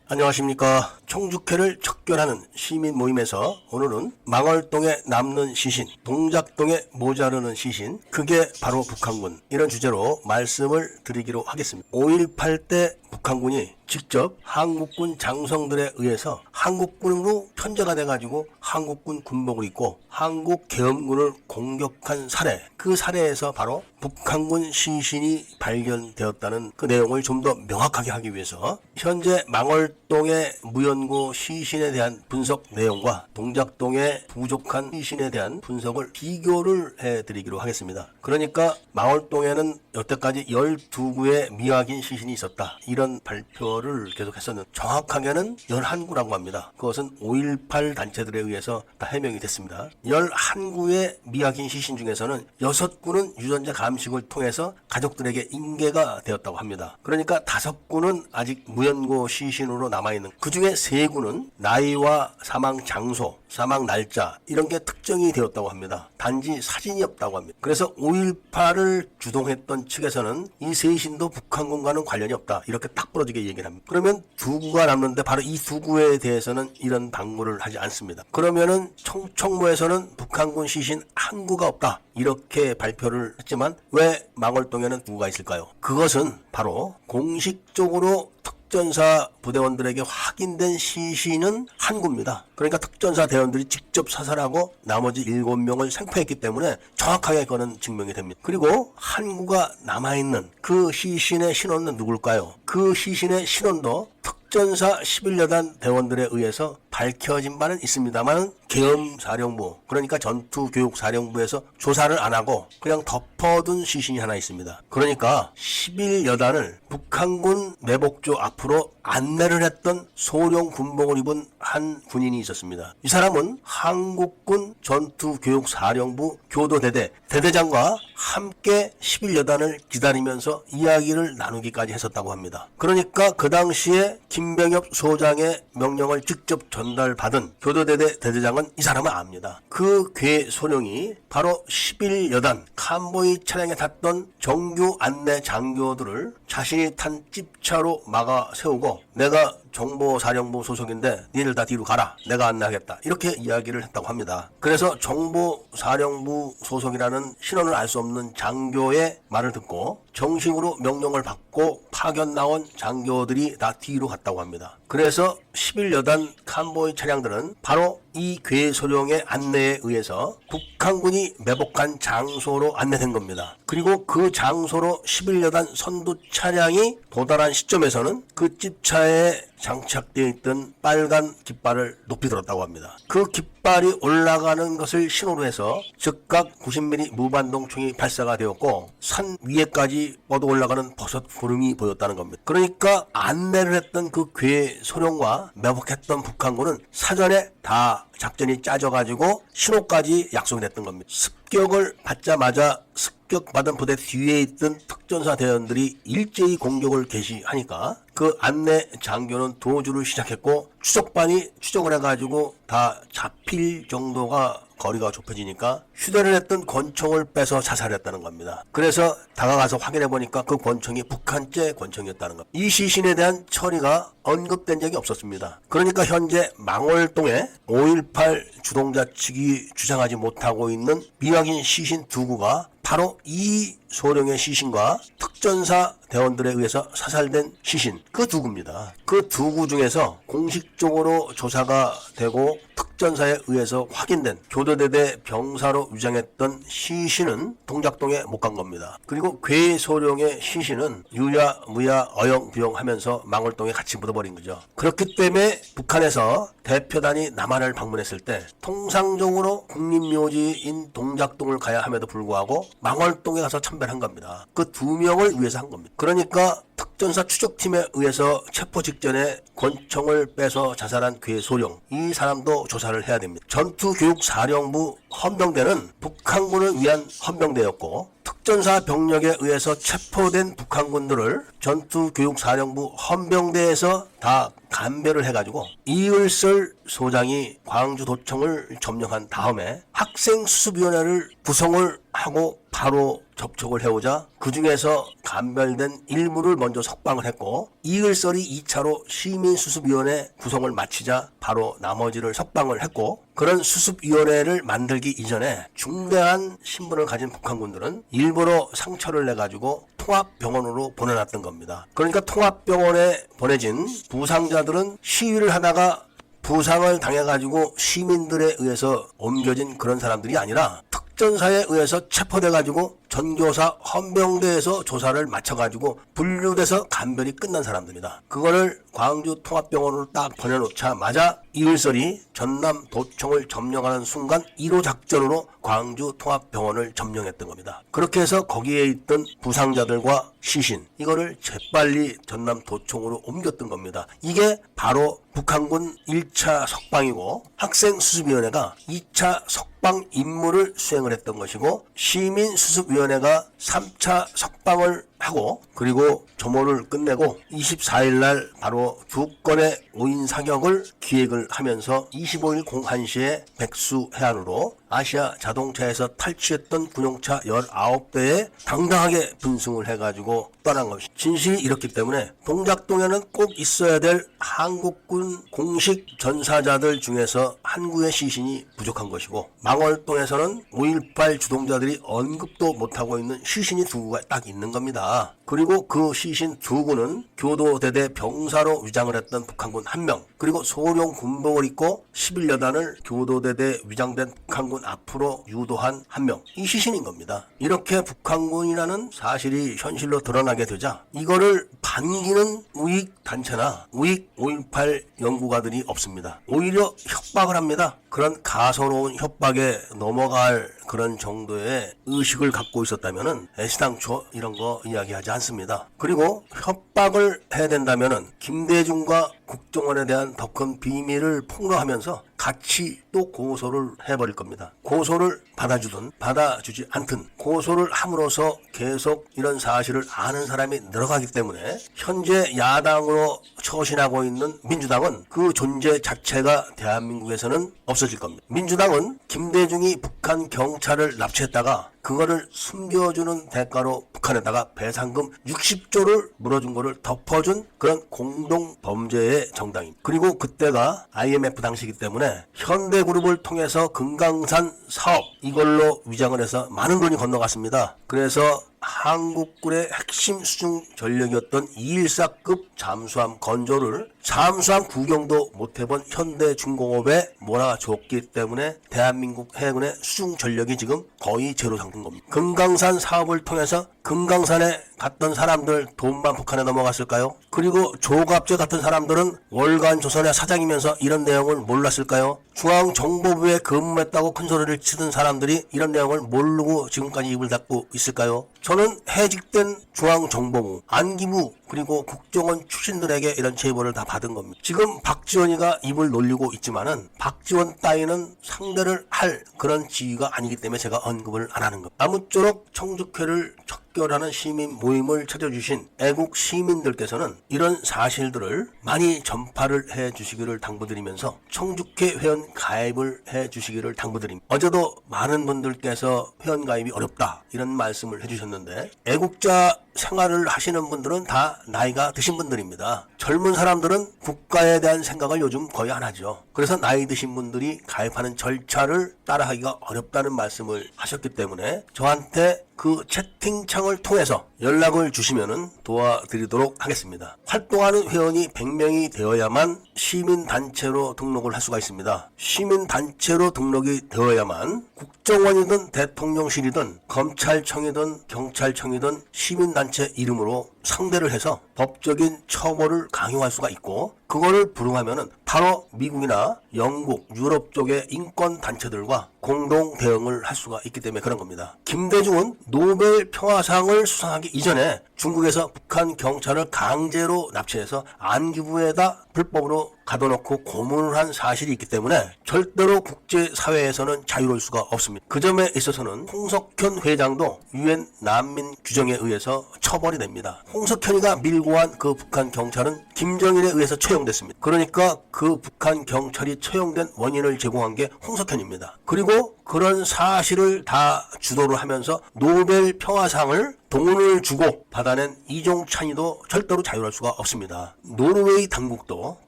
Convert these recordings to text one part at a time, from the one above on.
안녕하십니까. 청주회를 척결하는 시민 모임에서 오늘은 망월동에 남는 시신, 동작동에 모자르는 시신, 그게 바로 북한군, 이런 주제로 말씀을 드리기로 하겠습니다. 5.18 때 북한군이 직접 한국군 장성들에 의해서 한국군으로 편제가 돼가지고 한국군 군복을 입고 한국 계엄군을 공격한 사례, 그 사례에서 바로 북한군 시신이 발견되었다는 그 내용을 좀 더 명확하게 하기 위해서 현재 망월동의 무연고 시신에 대한 분석 내용과 동작동의 부족한 시신에 대한 분석을 비교를 해드리기로 하겠습니다. 그러니까 망월동에는 여태까지 12구의 미확인 시신이 있었다, 이런 발표를 계속했었는데 정확하게는 11구라고 합니다. 그것은 5.18 단체들에 의해서 다 해명이 됐습니다. 11구의 미확인 시신 중에서는 6구는 유전자 감식을 통해서 가족들에게 인계가 되었다고 합니다. 그러니까 5구는 아직 무연고 시신으로 남아있는, 그 중에 3구는 나이와 사망 장소, 사망 날짜 이런 게 특정이 되었다고 합니다. 단지 사진이 없다고 합니다. 그래서 5.18을 주동했던 측에서는 이 세신도 북한군과는 관련이 없다, 이렇게 딱 부러지게 얘기를 합니다. 그러면 2구가 남는데 바로 이 2구에 대해서는 이런 방문을 하지 않습니다. 그러면은 청모에서는 북한군 시신 1구가 없다, 이렇게 발표를 했지만 왜 망월동에는 2구가 있을까요? 그것은 바로 공식적으로 특전사 부대원들에게 확인된 시신은 1구입니다. 그러니까 특전사 대원들이 직접 사살하고 나머지 7명을 생포했기 때문에 정확하게 그거는 증명이 됩니다. 그리고 1구가 남아있는 그 시신의 신원은 누굴까요? 그 시신의 신원도 특전사 11여단 대원들에 의해서 밝혀진 바는 있습니다만 계엄사령부, 그러니까 전투교육사령부에서 조사를 안 하고 그냥 덮어둔 시신이 하나 있습니다. 그러니까 11여단을 북한군 매복조 앞으로 안내를 했던 소령 군복을 입은 한 군인이 있었습니다. 이 사람은 한국군 전투교육사령부 교도대대 대대장과 함께 11여단을 기다리면서 이야기를 나누기까지 했었다고 합니다. 그러니까 그 당시에 김병엽 소장의 명령을 직접 전달받은 교도대대 대대장은 이 사람을 압니다. 그 괴소령이 바로 11여단 칸보이 차량에 탔던 정규 안내 장교들을 자신이 탄 찝차로 막아 세우고, 내가 정보사령부 소속인데 니들 다 뒤로 가라, 내가 안내하겠다, 이렇게 이야기를 했다고 합니다. 그래서 정보사령부 소속이라는 신원을 알 수 없는 장교의 말을 듣고 정식으로 명령을 받고 파견 나온 장교들이 다 뒤로 갔다고 합니다. 그래서 11여단 칸보이 차량들은 바로 이 괴소령의 안내에 의해서 북한군이 매복한 장소로 안내된 겁니다. 그리고 그 장소로 11여단 선두 차량이 도달한 시점에서는 그 찝차에 장착되어 있던 빨간 깃발을 높이 들었다고 합니다. 그 깃발이 올라가는 것을 신호로 해서 즉각 90mm 무반동 총이 발사가 되었고 산 위에까지 뻗어 올라가는 버섯 구름이 보였다는 겁니다. 그러니까 안내를 했던 그 괴소령과 매복했던 북한군은 사전에 다 작전이 짜져가지고 신호까지 약속이 됐던 겁니다. 습격을 받자마자 습격받은 부대 뒤에 있던 특전사 대원들이 일제히 공격을 개시하니까 그 안내 장교는 도주를 시작했고 추적반이 추적을 해가지고 다 잡힐 정도가 거리가 좁혀지니까 휴대를 했던 권총을 빼서 자살했다는 겁니다. 그래서 다가가서 확인해보니까 그 권총이 북한제 권총이었다는 겁니다. 이 시신에 대한 처리가 언급된 적이 없었습니다. 그러니까 현재 망월동에 5.18 주동자 측이 주장하지 못하고 있는 미확인 시신 2구가 바로 이 소령의 시신과 특전사 대원들에 의해서 사살된 시신, 그 2구입니다. 그 2구 중에서 공식적으로 조사가 되고 특전사에 의해서 확인된 교도대대 병사로 위장했던 시신은 동작동에 못 간 겁니다. 그리고 괴소령의 시신은 유야 무야 어영부영 하면서 망월동에 같이 묻어버린 거죠. 그렇기 때문에 북한에서 대표단이 남한을 방문했을 때 통상적으로 국립묘지인 동작동을 가야 함에도 불구하고 망월동에 가서 참배한 겁니다. 그 2명을 위해서 한 겁니다. 그러니까 특전사 추적팀에 의해서 체포 직전에 권총을 빼서 자살한 괴소령, 이 사람도 조사를 해야 됩니다. 전투교육사령부 헌병대는 북한군을 위한 헌병대였고 특전사 병력에 의해서 체포된 북한군들을 전투교육사령부 헌병대에서 다 감별을 해가지고 이을설 소장이 광주도청을 점령한 다음에 학생수습위원회를 구성을 하고 바로 접촉을 해오자 그 중에서 감별된 일부를 먼저 석방을 했고 이을설이 2차로 시민수습위원회 구성을 마치자 바로 나머지를 석방을 했고 그런 수습위원회를 만들기 이전에 중대한 신분을 가진 북한군들은 일부러 상처를 내가지고 통합병원으로 보내놨던 겁니다. 그러니까 통합병원에 보내진 부상자들은 시위를 하다가 부상을 당해가지고 시민들에 의해서 옮겨진 그런 사람들이 아니라 특전사에 의해서 체포돼가지고 전교사 헌병대에서 조사를 마쳐가지고 분류돼서 감별이 끝난 사람들입니다. 그거를 광주 통합병원으로 딱 보내놓자마자 이을설이 전남 도청을 점령하는 순간 1호 작전으로 광주 통합병원을 점령했던 겁니다. 그렇게 해서 거기에 있던 부상자들과 시신 이거를 재빨리 전남 도청으로 옮겼던 겁니다. 이게 바로 북한군 1차 석방이고 학생수습위원회가 2차 석방 임무를 수행을 했던 것이고 시민수습위원회가 3차 석방을 하고 그리고 조모를 끝내고 24일날 바로 2건의 오인 사격을 기획을 하면서 25일 01시에 백수 해안으로 아시아 자동차에서 탈취했던 군용차 19대에 당당하게 분승을 해가지고 떠난 것이 진실이 이렇기 때문에 동작동에는 꼭 있어야 될 한국군 공식 전사자들 중에서 한 구의 시신이 부족한 것이고 망월동에서는 5.18 주동자들이 언급도 못하고 있는 시신이 2구가 딱 있는 겁니다. 그리고 그 시신 2구는 교도대대 병사로 위장을 했던 북한군 1명 그리고 소령 군복을 입고 11여단을 교도대대 위장된 북한군 앞으로 유도한 1명 이 시신인 겁니다. 이렇게 북한군이라는 사실이 현실로 드러나게 되자 이거를 반기는 우익단체나 우익 5.18 연구가들이 없습니다. 오히려 협박을 합니다. 그런 가소로운 협박에 넘어갈 그런 정도의 의식을 갖고 있었다면은 애시당초 이런 거 이야기하지 않습니다. 그리고 협박을 해야 된다면은 김대중과 국정원에 대한 더 큰 비밀을 폭로하면서 같이 또 고소를 해버릴 겁니다. 고소를 받아주든 받아주지 않든 고소를 함으로써 계속 이런 사실을 아는 사람이 늘어가기 때문에 현재 야당으로 처신하고 있는 민주당은 그 존재 자체가 대한민국에서는 없어질 겁니다. 민주당은 김대중이 북한 경찰을 납치했다가 그거를 숨겨주는 대가로 북한에다가 배상금 60조를 물어준 거를 덮어준 그런 공동 범죄의 정당입니다. 그리고 그때가 IMF 당시이기 때문에 현대그룹을 통해서 금강산 사업 이걸로 위장을 해서 많은 돈이 건너갔습니다. 그래서 한국군의 핵심 수중 전력이었던 214급 잠수함 건조를 잠수함 구경도 못해본 현대중공업에 몰아줬기 때문에 대한민국 해군의 수중 전력이 지금 거의 제로 상태인 겁니다. 금강산 사업을 통해서 금강산에 갔던 사람들 돈만 북한에 넘어갔을까요? 그리고 조갑제 같은 사람들은 월간 조선의 사장이면서 이런 내용을 몰랐을까요? 중앙정보부에 근무했다고 큰 소리를 치던 사람들이 이런 내용을 모르고 지금까지 입을 닫고 있을까요? 저는 해직된 중앙정보부, 안기부 그리고 국정원 출신들에게 이런 제보를 다 받은 겁니다. 지금 박지원이가 입을 놀리고 있지만은 박지원 따위는 상대를 할 그런 지위가 아니기 때문에 제가 언급을 안 하는 겁니다. 아무쪼록 청주회를 척결하는 시민 모임을 찾아주신 애국 시민들께서는 이런 사실들을 많이 전파를 해주시기를 당부드리면서 청주회 회원 가입을 해주시기를 당부드립니다. 어제도 많은 분들께서 회원 가입이 어렵다 이런 말씀을 해주셨는데 애국자 생활을 하시는 분들은 다 나이가 드신 분들입니다. 젊은 사람들은 국가에 대한 생각을 요즘 거의 안 하죠. 그래서 나이 드신 분들이 가입하는 절차를 따라하기가 어렵다는 말씀을 하셨기 때문에 저한테 그 채팅창을 통해서 연락을 주시면은 도와드리도록 하겠습니다. 활동하는 회원이 100명이 되어야만 시민단체로 등록을 할 수가 있습니다. 시민단체로 등록이 되어야만 국정원이든 대통령실이든 검찰청이든 경찰청이든 시민단체 이름으로 상대를 해서 법적인 처벌을 강요할 수가 있고 그거를 불응하면은 바로 미국이나 영국, 유럽 쪽의 인권 단체들과 공동 대응을 할 수가 있기 때문에 그런 겁니다. 김대중은 노벨 평화상을 수상하기 이전에 중국에서 북한 경찰을 강제로 납치해서 안기부에다 불법으로 가둬놓고 고문을 한 사실이 있기 때문에 절대로 국제사회에서는 자유로울 수가 없습니다. 그 점에 있어서는 홍석현 회장도 유엔 난민 규정에 의해서 처벌이 됩니다. 홍석현이가 밀고 간 그 북한 경찰은 김정일에 의해서 처형됐습니다. 그러니까 그 북한 경찰이 처형된 원인을 제공한 게 홍석현입니다. 그리고 그런 사실을 다 주도를 하면서 노벨 평화상을 돈을 주고 받아낸 이종찬이도 절대로 자유할 수가 없습니다. 노르웨이 당국도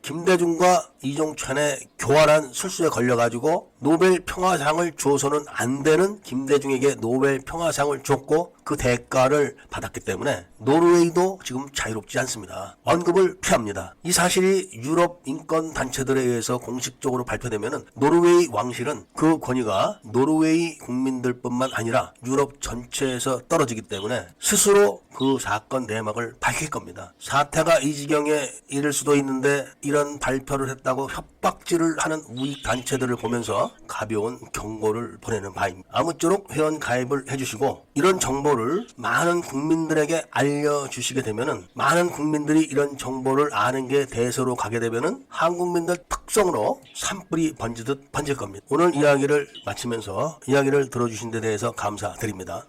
김대중과 이종찬의 교활한 술수에 걸려가지고 노벨 평화상을 줘서는 안 되는 김대중에게 노벨 평화상을 줬고 그 대가를 받았기 때문에 노르웨이도 지금 자유롭지 않습니다. 언급을 피합니다. 이 사실이 유럽 인권 단체들에 의해서 공식적으로 발표되면은 노르웨이 왕실은 그 권위가 노르웨이 국민들뿐만 아니라 유럽 전체에서 떨어지기 때문에 스스로 그 사건 내막을 밝힐 겁니다. 사태가 이 지경에 이를 수도 있는데 이런 발표를 했다고 협박질을 하는 우익 단체들을 보면서 가벼운 경고를 보내는 바입니다. 아무쪼록 회원 가입을 해주시고 이런 정보를 많은 국민들에게 알려주시게 되면은 많은 국민들이 이런 정보를 아는 게 대세로 가게 되면은 한국민들 특성으로 산불이 번지듯 번질 겁니다. 오늘 이야기를 마치면서 이야기를 들어주신 데 대해서 감사드립니다.